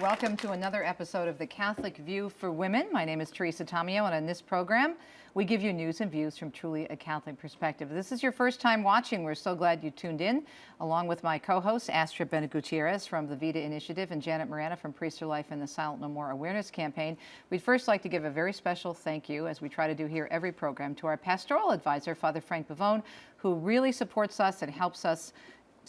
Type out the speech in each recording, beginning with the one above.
Welcome to another episode of The Catholic View for Women. My name is Teresa Tomeo, and on this program, we give you news and views from truly a Catholic perspective. If this is your first time watching, we're so glad you tuned in, along with my co-hosts, Astrid Bennett Gutierrez from the Vita Initiative and Janet Morana from Priest of Life and the Silent No More Awareness Campaign. We'd first like to give a very special thank you, as we try to do here every program, to our pastoral advisor, Father Frank Pavone, who really supports us and helps us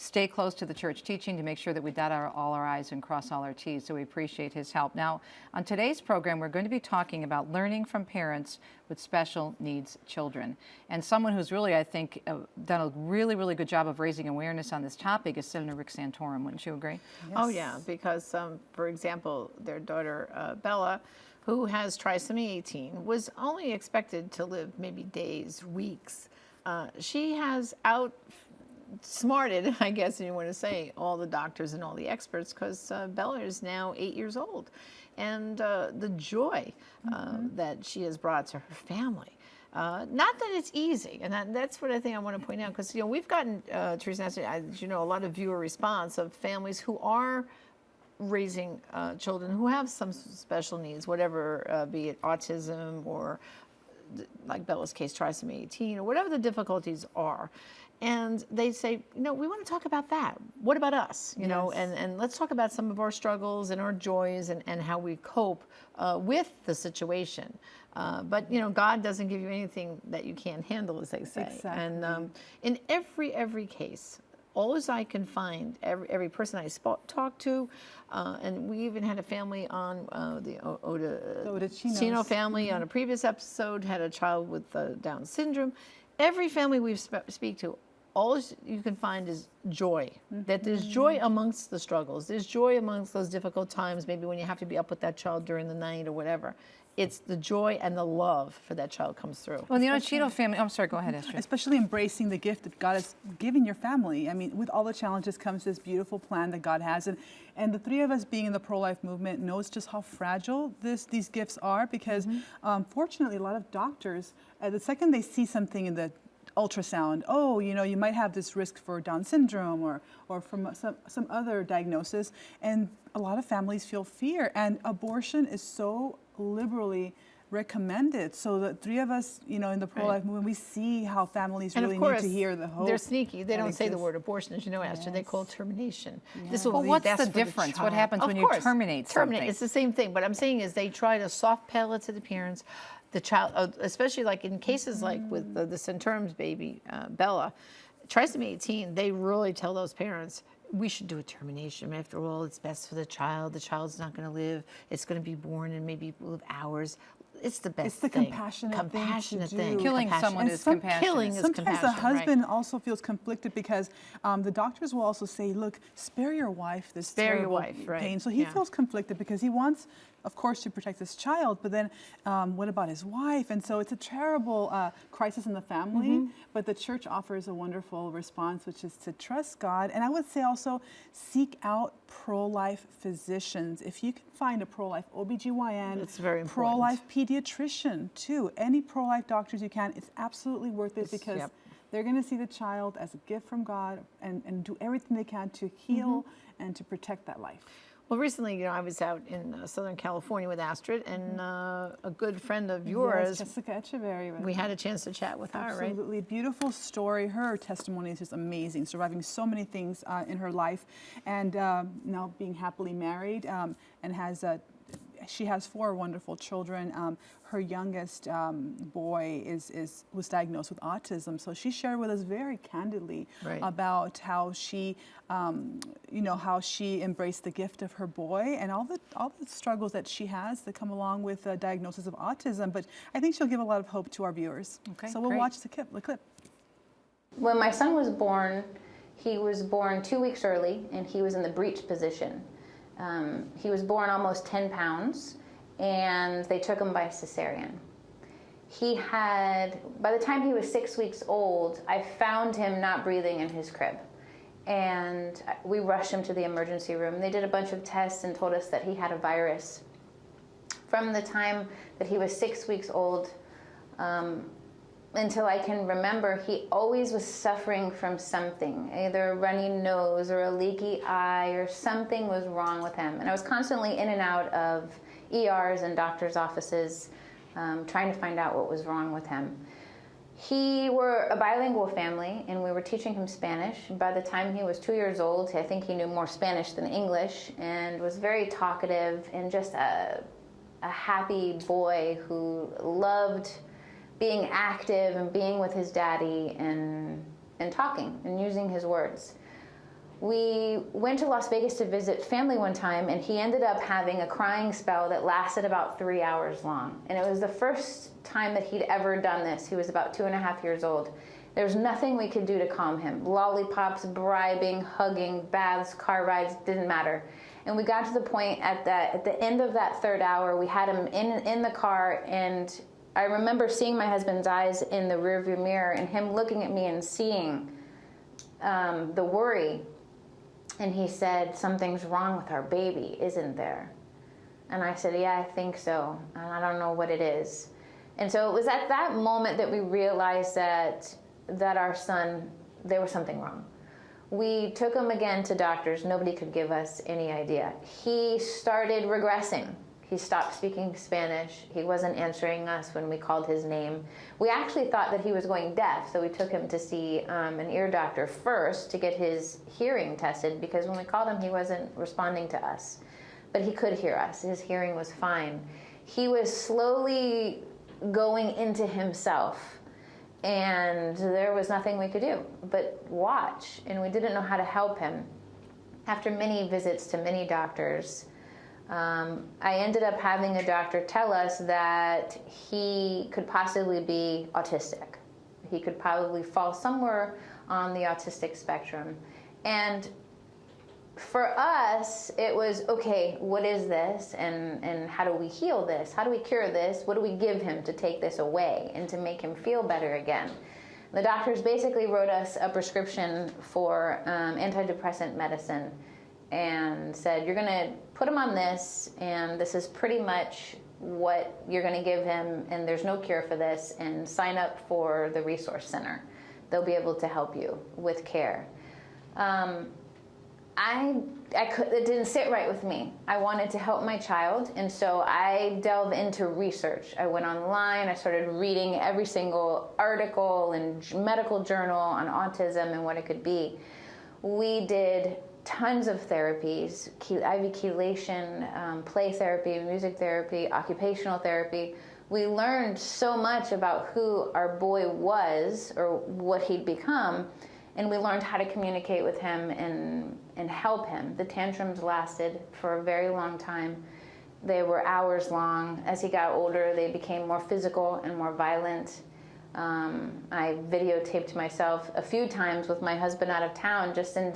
stay close to the church teaching to make sure that we dot all our I's and cross all our T's, so we appreciate his help. Now, on today's program, we're going to be talking about learning from parents with special needs children. And someone who's really, I think, done a really, really good job of raising awareness on this topic is Senator Rick Santorum. Wouldn't you agree? Yes. Oh, yeah, because, for example, their daughter, Bella, who has trisomy 18, was only expected to live maybe days, weeks. She has outsmarted, I guess you want to say, all the doctors and all the experts, because Bella is now 8 years old. And the joy that she has brought to her family. Not that it's easy, and that's what I think I want to point out, because we've gotten, Teresa and Astrid, a lot of viewer response of families who are raising children who have some special needs, whatever, be it autism or, like Bella's case, trisomy 18, or whatever the difficulties are. And they say, we want to talk about that. What about us? And let's talk about some of our struggles and our joys and how we cope with the situation. But God doesn't give you anything that you can't handle, as they say. Exactly. And in every case, all as I can find, every person I talked to, and we even had a family on the Odacino family on a previous episode, had a child with Down syndrome. Every family we speak to, all you can find is joy, that there's joy amongst the struggles. There's joy amongst those difficult times, maybe when you have to be up with that child during the night or whatever. It's the joy and the love for that child comes through. Well, the Odacino family, I'm sorry, go ahead, Astrid. Especially embracing the gift that God has given your family. I mean, with all the challenges comes this beautiful plan that God has. And the three of us being in the pro-life movement knows just how fragile these gifts are, because fortunately, a lot of doctors, the second they see something in the ultrasound, you might have this risk for Down syndrome or from some other diagnosis, and a lot of families feel fear, and abortion is so liberally recommended. So the three of us, in the pro-life movement, we see how families really need to hear the hope. They're sneaky. They don't say the word abortion, as you know, Astrid. They call it termination. Yeah. This will well, be what's best the for difference? The What happens when you terminate something? It's the same thing. What I'm saying is they try to soft pedal it to the parents. The child, especially like in cases like with the Santorum's baby, Bella, trisomy 18, they really tell those parents, we should do a termination. After all, it's best for the child. The child's not going to live. It's going to be born in maybe hours. It's the best thing. It's the compassionate thing. Killing someone is compassionate. Killing is Sometimes the husband also feels conflicted, because the doctors will also say, look, spare your wife this terrible pain. So he feels conflicted, because he wants, of course, to protect this child, but then what about his wife? And so it's a terrible crisis in the family, but the church offers a wonderful response, which is to trust God. And I would say also seek out pro-life physicians. If you can find a pro-life OBGYN, it's very important. Pro-life pediatrician too, any pro-life doctors you can, it's absolutely worth it, because they're going to see the child as a gift from God and do everything they can to heal and to protect that life. Well, recently, I was out in Southern California with Astrid, and a good friend of yours, Jessica Echeverry. We had a chance to chat with her, right? Absolutely. Beautiful story. Her testimony is just amazing, surviving so many things in her life, and now being happily married, and she has 4 wonderful children. Her youngest boy was diagnosed with autism, so she shared with us very candidly about how she, how she embraced the gift of her boy and all the struggles that she has that come along with the diagnosis of autism. But I think she'll give a lot of hope to our viewers. Okay, so we'll watch the clip. When my son was born, he was born 2 weeks early, and he was in the breech position. He was born almost 10 pounds, and they took him by cesarean. By the time he was 6 weeks old, I found him not breathing in his crib. And we rushed him to the emergency room. They did a bunch of tests and told us that he had a virus. From the time that he was 6 weeks old, until I can remember, he always was suffering from something, either a runny nose or a leaky eye, or something was wrong with him. And I was constantly in and out of ERs and doctor's offices trying to find out what was wrong with him. We were a bilingual family, and we were teaching him Spanish. By the time he was 2 years old, I think he knew more Spanish than English, and was very talkative and just a happy boy who loved being active and being with his daddy and talking and using his words. We went to Las Vegas to visit family one time, and he ended up having a crying spell that lasted about 3 hours long. And it was the first time that he'd ever done this. He was about 2.5 years old. There was nothing we could do to calm him. Lollipops, bribing, hugging, baths, car rides, didn't matter. And we got to the point at the end of that third hour, we had him in the car, and I remember seeing my husband's eyes in the rearview mirror and him looking at me and seeing the worry. And he said, "Something's wrong with our baby, isn't there?" And I said, "Yeah, I think so. And I don't know what it is." And so it was at that moment that we realized that our son, there was something wrong. We took him again to doctors. Nobody could give us any idea. He started regressing. He stopped speaking Spanish. He wasn't answering us when we called his name. We actually thought that he was going deaf, so we took him to see an ear doctor first to get his hearing tested, because when we called him, he wasn't responding to us. But he could hear us. His hearing was fine. He was slowly going into himself, and there was nothing we could do but watch, and we didn't know how to help him. After many visits to many doctors, I ended up having a doctor tell us that he could possibly be autistic. He could probably fall somewhere on the autistic spectrum. And for us, it was, okay, what is this? And how do we heal this? How do we cure this? What do we give him to take this away and to make him feel better again? The doctors basically wrote us a prescription for antidepressant medicine and said, "You're going to put him on this, and this is pretty much what you're going to give him, and there's no cure for this, and sign up for the resource center. They'll be able to help you with care." It didn't sit right with me. I wanted to help my child, and so I delved into research. I went online, I started reading every single article and medical journal on autism and what it could be. We did tons of therapies, IV chelation, play therapy, music therapy, occupational therapy. We learned so much about who our boy was or what he'd become, and we learned how to communicate with him and help him. The tantrums lasted for a very long time. They were hours long. As he got older, they became more physical and more violent. I videotaped myself a few times with my husband out of town, just in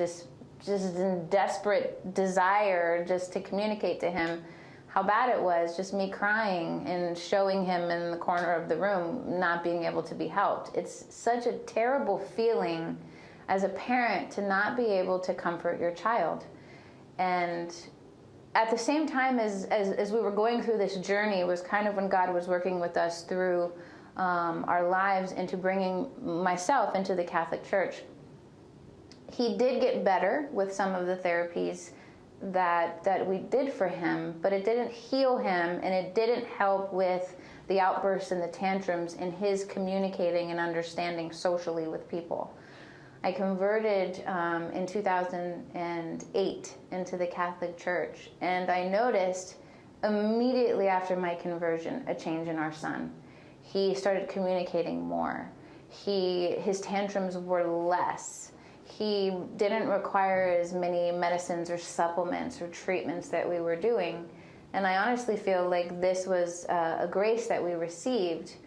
desperate desire just to communicate to him how bad it was, just me crying and showing him in the corner of the room not being able to be helped. It's such a terrible feeling as a parent to not be able to comfort your child. And at the same time as we were going through this journey was kind of when God was working with us through our lives into bringing myself into the Catholic Church. He did get better with some of the therapies that we did for him, but it didn't heal him, and it didn't help with the outbursts and the tantrums in his communicating and understanding socially with people. I converted in 2008 into the Catholic Church, and I noticed immediately after my conversion a change in our son. He started communicating more. His tantrums were less. He didn't require as many medicines or supplements or treatments that we were doing. And I honestly feel like this was a grace that we received.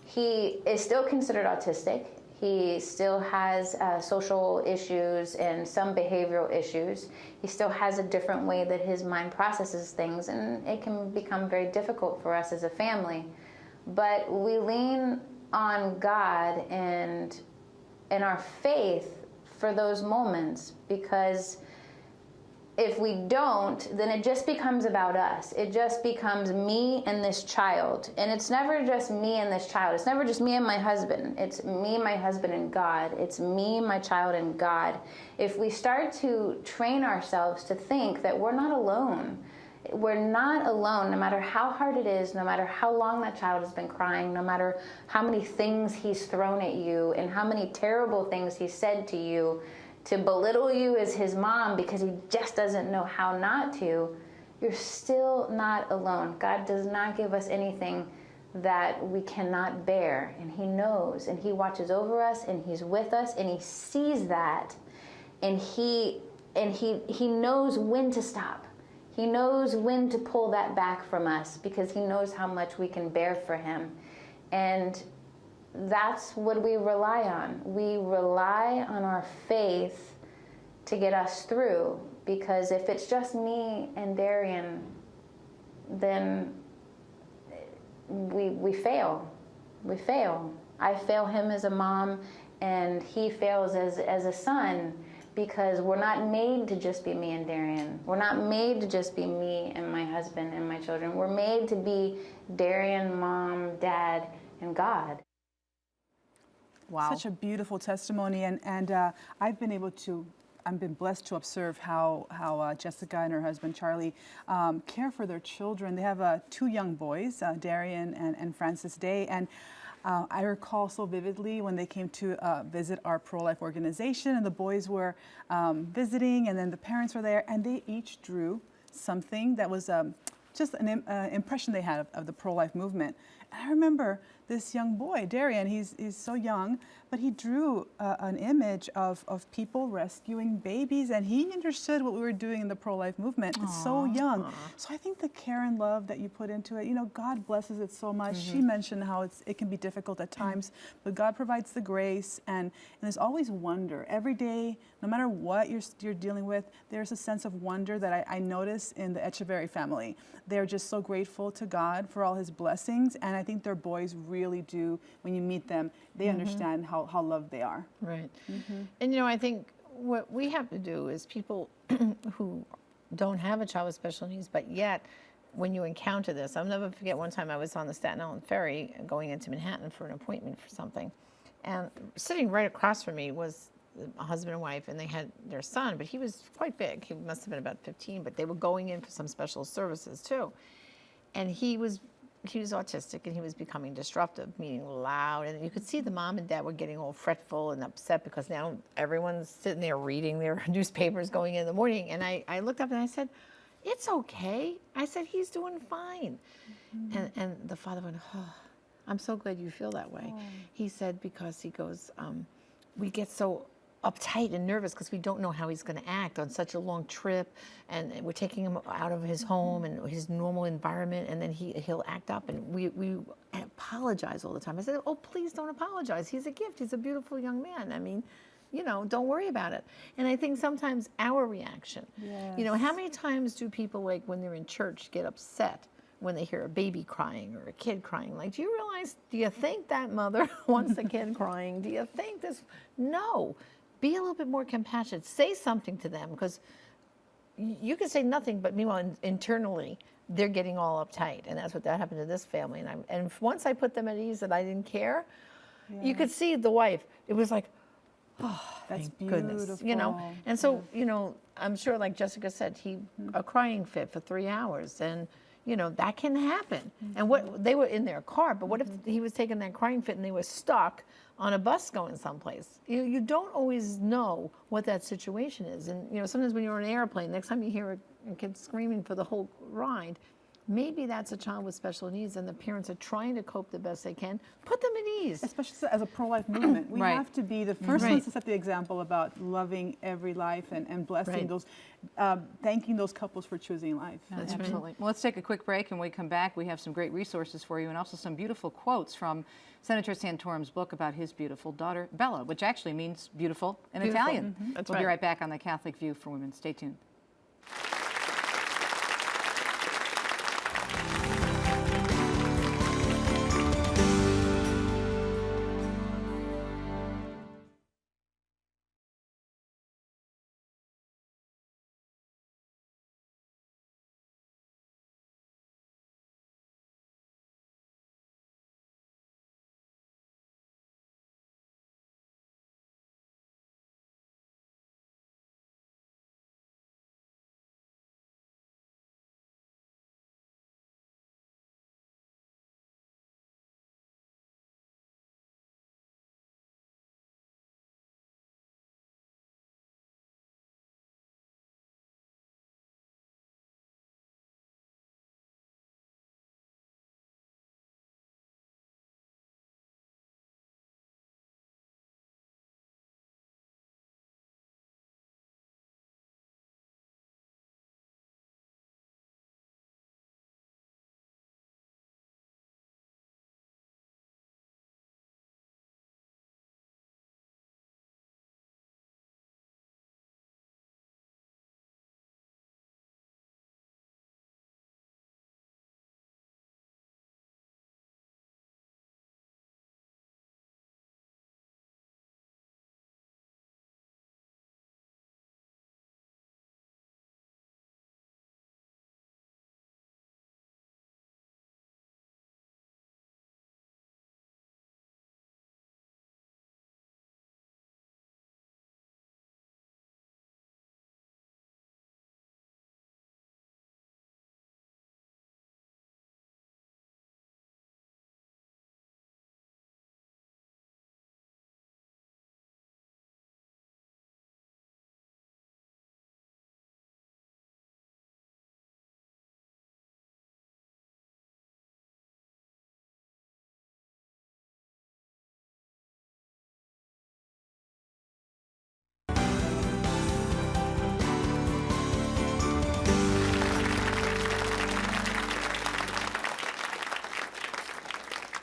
He is still considered autistic. He still has social issues and some behavioral issues. He still has a different way that his mind processes things, and it can become very difficult for us as a family. But we lean on God and our faith for those moments, because if we don't, then it just becomes about us. It just becomes me and this child. And it's never just me and this child. It's never just me and my husband. It's me, my husband, and God. It's me, my child, and God. If we start to train ourselves to think that we're not alone, we're not alone, no matter how hard it is, no matter how long that child has been crying, no matter how many things he's thrown at you and how many terrible things he said to you, to belittle you as his mom because he just doesn't know how not to, you're still not alone. God does not give us anything that we cannot bear, and he knows, and he watches over us, and he's with us, and he sees that, and he knows when to stop. He knows when to pull that back from us because he knows how much we can bear for him. And that's what we rely on. We rely on our faith to get us through, because if it's just me and Darian, then we fail. We fail. I fail him as a mom, and he fails as a son, because we're not made to just be me and Darian. We're not made to just be me and my husband and my children. We're made to be Darian, Mom, Dad, and God. Wow. Such a beautiful testimony, and I've been blessed to observe how Jessica and her husband Charlie care for their children. They have 2 young boys, Darian and Francis Day, and I recall so vividly when they came to visit our pro-life organization, and the boys were visiting, and then the parents were there, and they each drew something that was just an impression they had of the pro-life movement. And I remember this young boy, Darian, he's so young, but he drew an image of people rescuing babies, and he understood what we were doing in the pro-life movement. It's so young. So I think the care and love that you put into it, God blesses it so much. She mentioned how it can be difficult at times, but God provides the grace, and there's always wonder. Every day, no matter what you're dealing with, there's a sense of wonder that I notice in the Echeverry family. They're just so grateful to God for all his blessings, and I think their boys really do, when you meet them, they understand how loved they are. Right. And I think what we have to do is people who don't have a child with special needs, but yet when you encounter this, I'll never forget one time I was on the Staten Island ferry going into Manhattan for an appointment for something, and sitting right across from me was a husband and wife, and they had their son, but he was quite big. He must have been about 15, but they were going in for some special services too. And he was autistic, and he was becoming disruptive, meaning loud. And you could see the mom and dad were getting all fretful and upset because now everyone's sitting there reading their newspapers going in the morning. And I looked up and I said, "It's okay." I said, "He's doing fine." And the father went, "Oh, I'm so glad you feel that way." He said, because he goes, we get so uptight and nervous because we don't know how he's going to act on such a long trip, and we're taking him out of his home and his normal environment, and then he'll act up, and we apologize all the time. I said, "Oh, please don't apologize. He's a gift. He's a beautiful young man. I mean, don't worry about it." And I think sometimes our reaction, how many times do people, like when they're in church, get upset when they hear a baby crying or a kid crying? Like, do you think that mother wants the kid crying? Do you think this? No. Be a little bit more compassionate. Say something to them, because you can say nothing, but meanwhile, internally, they're getting all uptight. And that's what happened to this family. And once I put them at ease that I didn't care, you could see the wife. It was like, oh, That's thank goodness. And so, I'm sure, like Jessica said, a crying fit for 3 hours. And that can happen. And what they were in their car, but what if he was taking that crying fit and they were stuck on a bus going someplace? You don't always know what that situation is. And sometimes when you're on an airplane, next time you hear a kid screaming for the whole ride, maybe that's a child with special needs, and the parents are trying to cope the best they can. Put them at ease. Especially as a pro-life movement, we have to be the first ones to set the example about loving every life and blessing those, thanking those couples for choosing life. That's Absolutely. Well, let's take a quick break, and when we come back, we have some great resources for you, and also some beautiful quotes from Senator Santorum's book about his beautiful daughter, Bella, which actually means beautiful in Italian. We'll be right back on The Catholic View for Women. Stay tuned.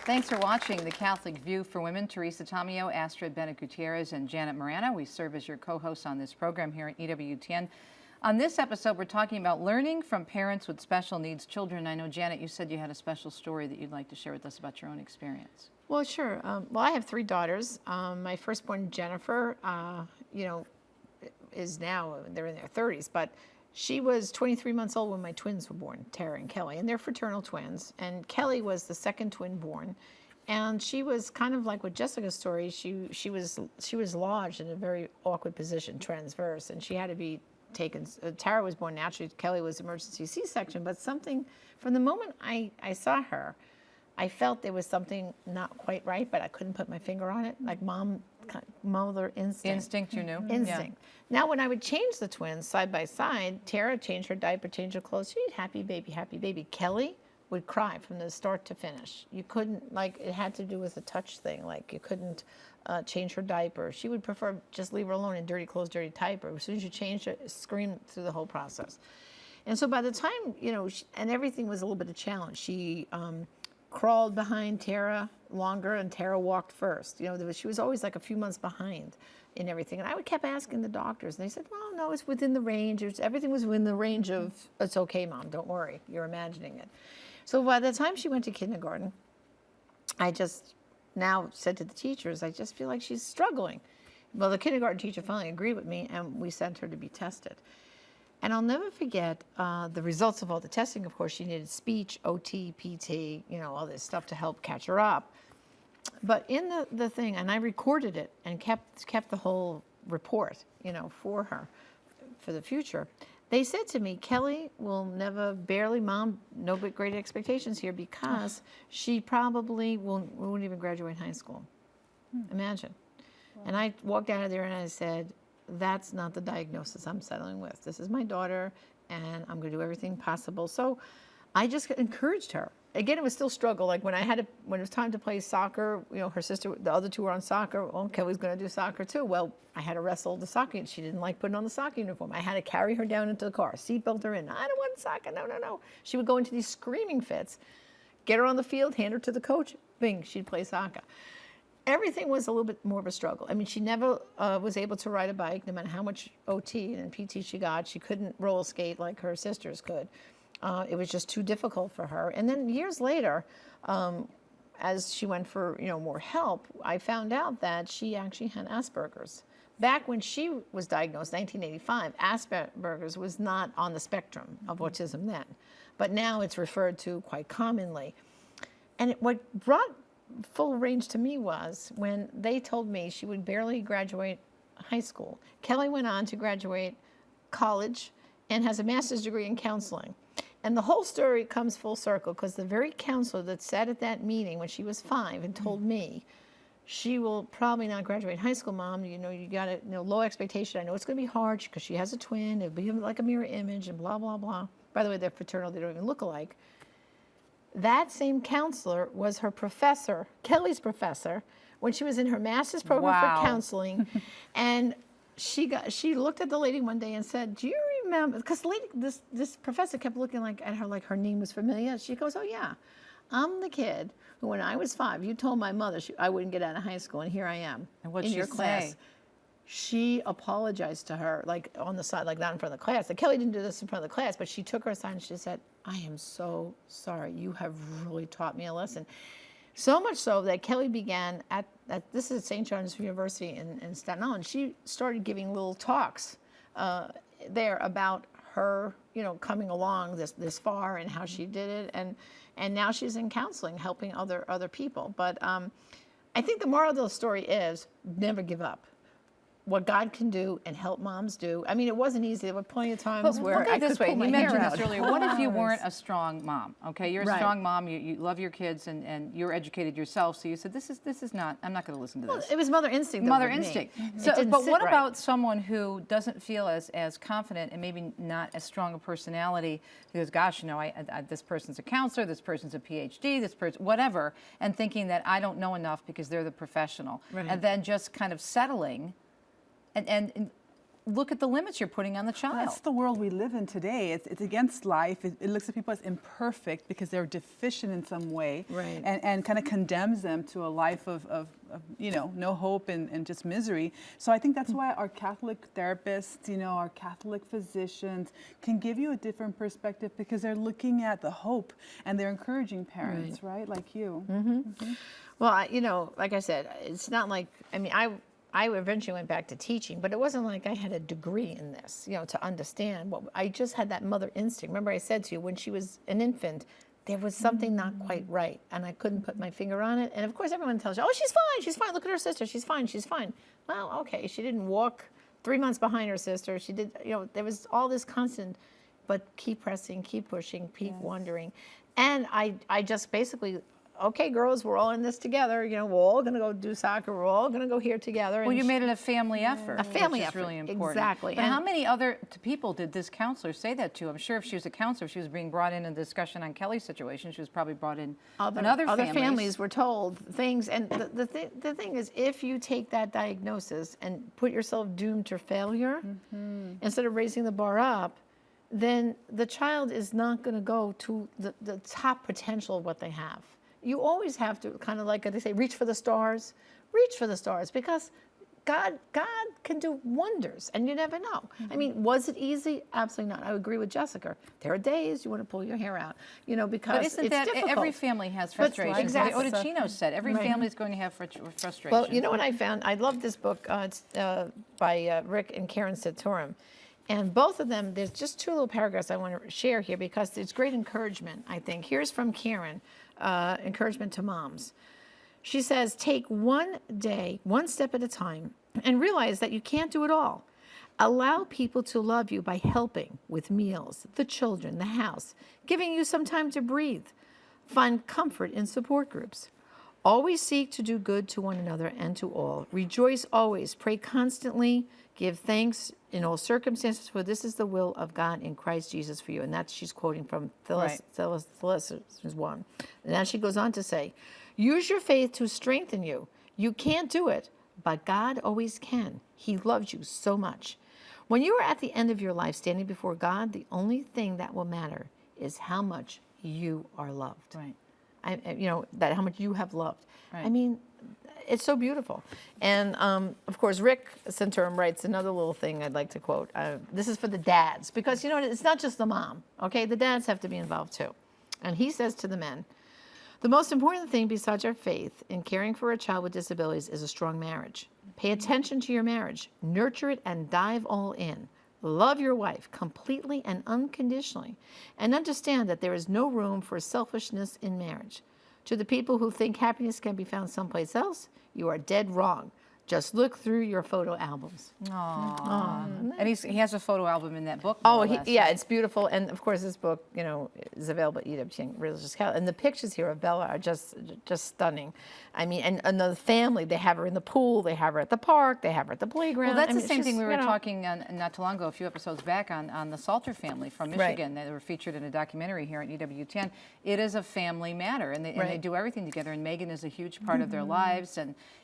Thanks for watching The Catholic View for Women. Teresa Tomeo, Astrid Bennett Gutierrez, and Janet Morana. We serve as your co-hosts on this program here at EWTN. On this episode, we're talking about learning from parents with special needs children. I know, Janet, you said you had a special story that you'd like to share with us about your own experience. Well, sure. Well, I have 3 daughters. My firstborn, Jennifer, is now, they're in their 30s, but she was 23 months old when my twins were born, Tara and Kelly, and they're fraternal twins. And Kelly was the second twin born. And she was kind of like with Jessica's story, she was lodged in a very awkward position, transverse, and she had to be taken. Tara was born naturally, Kelly was emergency C-section, but something, from the moment I saw her, I felt there was something not quite right, but I couldn't put my finger on it, like mother instinct. Instinct, you knew? Instinct. Yeah. Now, when I would change the twins side by side, Tara changed her diaper, changed her clothes. She'd happy baby, happy baby. Kelly would cry from the start to finish. You couldn't, like, it had to do with a touch thing. Like, you couldn't change her diaper. She would prefer just leave her alone in dirty clothes, dirty diaper. As soon as you changed it, scream through the whole process. And so by the time, and everything was a little bit of challenge. She crawled behind Tara longer, and Tara walked first. She was always like a few months behind in everything. And I kept asking the doctors, and they said, well, no, it's within the range. Everything was within the range of, it's okay, Mom, don't worry, you're imagining it. So by the time she went to kindergarten, I just now said to the teachers, I just feel like she's struggling. Well, the kindergarten teacher finally agreed with me, and we sent her to be tested. And I'll never forget the results of all the testing. Of course, she needed speech, OT, PT, all this stuff to help catch her up. But in the thing, and I recorded it and kept the whole report, for her, for the future. They said to me, Kelly will never, Mom, no but great expectations here, because she probably won't even graduate high school. Imagine. Wow. And I walked out of there and I said, that's not the diagnosis I'm settling with. This is my daughter, and I'm going to do everything possible. So I just encouraged her. Again, it was still struggle. Like when it was time to play soccer, her sister, the other 2 were on soccer. Well, Kelly's going to do soccer too. Well, I had to wrestle the soccer. She didn't like putting on the soccer uniform. I had to carry her down into the car, seatbelt her in. I don't want soccer. No. She would go into these screaming fits. Get her on the field, hand her to the coach. Bing, she'd play soccer. Everything was a little bit more of a struggle. I mean, she never was able to ride a bike, no matter how much OT and PT she got. She couldn't roller skate like her sisters could. It was just too difficult for her. And then years later, as she went for more help, I found out that she actually had Asperger's. Back when she was diagnosed, 1985, Asperger's was not on the spectrum of autism then, but now it's referred to quite commonly. And what brought full range to me was when they told me she would barely graduate high school. Kelly went on to graduate college and has a master's degree in counseling. And the whole story comes full circle because the very counselor that sat at that meeting when she was 5 and told me, she will probably not graduate high school, Mom. You got a low expectation. I know it's going to be hard because she has a twin. It'll be like a mirror image and blah, blah, blah. By the way, they're fraternal. They don't even look alike. That same counselor was her professor, Kelly's professor, when she was in her master's program for counseling. And she looked at the lady one day and said, do you remember, because this professor kept looking at her like her name was familiar. She goes, oh yeah, I'm the kid who when I was 5, you told my mother I wouldn't get out of high school, and here I am in your class. She apologized to her, like on the side, like not in front of the class. Like, Kelly didn't do this in front of the class, but she took her aside and she said, I am so sorry. You have really taught me a lesson. So much so that Kelly began this is at St. John's University in Staten Island. She started giving little talks there about her, coming along this far and how she did it. And now she's in counseling, helping other people. But I think the moral of the story is never give up. What God can do and help moms do. I mean, it wasn't easy. There were plenty of times where I could pull my hair out. You mentioned this earlier. What if you weren't a strong mom? Okay, you're a Right. strong mom. You love your kids and you're educated yourself. So you said, this is not. I'm not going to listen to this. It was mother instinct. though, Mother with me. instinct. It So, didn't but sit what right. about someone who doesn't feel as confident and maybe not as strong a personality? Because, gosh, this person's a counselor, this person's a PhD, this person, whatever, and thinking that I don't know enough because they're the professional, Right. and then just kind of settling. And look at the limits you're putting on the child. That's the world we live in today. It's against life. It looks at people as imperfect because they're deficient in some way, Right. and kind of condemns them to a life of no hope and just misery. So I think that's why our Catholic therapists, our Catholic physicians can give you a different perspective because they're looking at the hope and they're encouraging parents, right? Like you. Well, like I said, it's not like, I eventually went back to teaching, but it wasn't like I had a degree in this, to understand what I just had that mother instinct. Remember I said to you, when she was an infant, there was something not quite right, and I couldn't put my finger on it. And of course, everyone tells you, oh, she's fine. Look at her sister. She's fine. Well, okay, she didn't walk 3 months behind her sister. She did, there was all this constant, but keep pressing, keep pushing, keep wondering. And I just basically, okay, girls, we're all in this together. We're all going to go do soccer. We're all going to go here together. Well, you made it a family effort. A family which effort, is really important. exactly. But And- how many other people did this counselor say that to? I'm sure if she was a counselor, she was being brought in a discussion on Kelly's situation. She was probably brought in other families were told things. And the thing is, if you take that diagnosis and put yourself doomed to failure, instead of raising the bar up, then the child is not going to go to the top potential of what they have. You always have to kind of, like they say, reach for the stars, because God can do wonders, and you never know. I mean, was it easy? Absolutely not. I agree with Jessica. There are days you want to pull your hair out, because But isn't it's that difficult. every family has frustrations? exactly. The Ottocino said every Right. family is going to have frustrations. Well, you know what I found? I love this book. It's by Rick and Karen Satorum. And both of them, there's just 2 little paragraphs I want to share here because it's great encouragement, I think. Here's from Karen, encouragement to moms. She says, take one day, one step at a time, and realize that you can't do it all. Allow people to love you by helping with meals, the children, the house, giving you some time to breathe. Find comfort in support groups. Always seek to do good to one another and to all. Rejoice always. Pray constantly. Give thanks in all circumstances, for this is the will of God in Christ Jesus for you. And that's, she's quoting from Philippians 1. And then she goes on to say, use your faith to strengthen you. You can't do it, but God always can. He loves you so much. When you are at the end of your life standing before God, the only thing that will matter is how much you are loved. Right. That how much you have loved. Right. I mean, it's so beautiful. And of course, Rick Santorum writes another little thing I'd like to quote. This is for the dads, because it's not just the mom, okay? The dads have to be involved too. And he says to the men, the most important thing besides our faith in caring for a child with disabilities is a strong marriage. Pay attention to your marriage, nurture it, and dive all in. Love your wife completely and unconditionally, and understand that there is no room for selfishness in marriage. To the people who think happiness can be found someplace else, you are dead wrong. Just look through your photo albums. Aww. And he has a photo album in that book. Oh, more or less, yeah, right? it's beautiful. And of course, this book, is available at EWTN Religious Catholic. And the pictures here of Bella are just stunning. I mean, and the family, they have her in the pool, they have her at the park, they have her at the playground. Well, that's I the mean, same it's thing just, we were talking on, not too long ago, a few episodes back, on the Salter family from Michigan. They were featured in a documentary here at EWTN. It is a family matter, and they do everything together. And Megan is a huge part of their lives.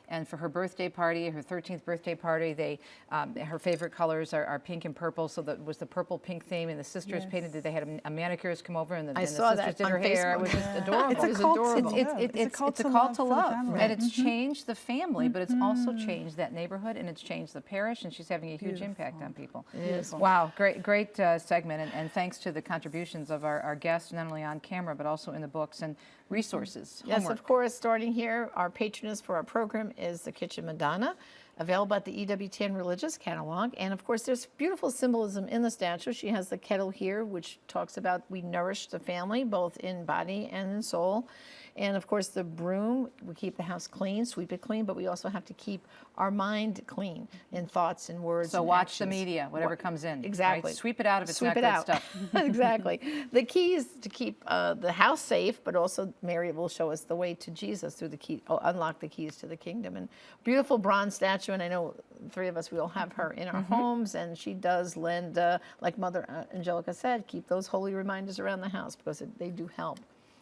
And for her birthday party, her 13th birthday party, her favorite colors are pink and purple. So that was the purple-pink theme, and the sisters painted. They had a manicurist come over, and the sisters did her hair. It was just adorable. It's adorable. It's a call to love, and it's changed the family, but it's also changed that neighborhood, and it's changed the parish, and she's having a huge impact on people. Wow, great segment, and thanks to the contributions of our guests, not only on camera but also in the books and resources. Yes, Homework. of course, starting here, our patroness for our program is the Kitchen Madonna, available at the EWTN Religious Catalog. And of course, there's beautiful symbolism in the statue. She has the kettle here, which talks about we nourish the family, both in body and in soul. And of course, the broom, we keep the house clean, sweep it clean, but we also have to keep our mind clean in thoughts and words. So and watch actions. the media, whatever comes in. Exactly. Right? Sweep it out if it's Sweep not it good out. stuff. Exactly. The key is to keep the house safe, but also Mary will show us the way to Jesus through the key, unlock the keys to the kingdom. And beautiful bronze statue, and I know 3 of us, we all have her in our homes, and she does lend, like Mother Angelica said, keep those holy reminders around the house because they do help.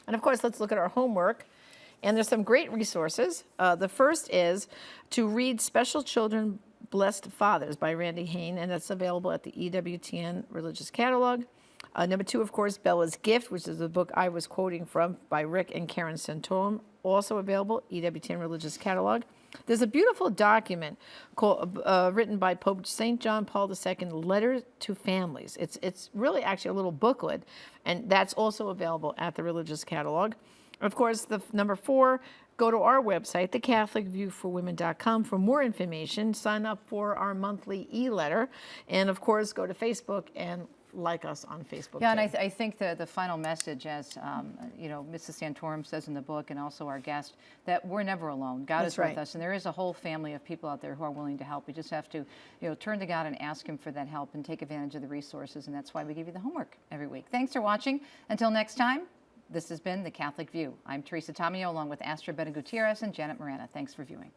And of course, let's look at our homework. And there's some great resources. The first is to read special children Blessed Fathers by Randy Hain, and that's available at the EWTN Religious Catalog. Number 2, of course, Bella's Gift, which is the book I was quoting from by Rick and Karen Santorum, also available, EWTN Religious Catalog. There's a beautiful document written by Pope St. John Paul II, Letters to Families. It's really actually a little booklet, and that's also available at the Religious Catalog. Of course, the number 4, go to our website, thecatholicviewforwomen.com, for more information. Sign up for our monthly e-letter, and of course, go to Facebook and like us on Facebook. Yeah, too. and I think the final message, as Mrs. Santorum says in the book, and also our guest, that we're never alone. God That's is right. with us, and there is a whole family of people out there who are willing to help. We just have to, turn to God and ask Him for that help and take advantage of the resources, and that's why we give you the homework every week. Thanks for watching. Until next time, this has been The Catholic View. I'm Teresa Tomeo, along with Astrid Bennett Gutierrez and Janet Morana. Thanks for viewing.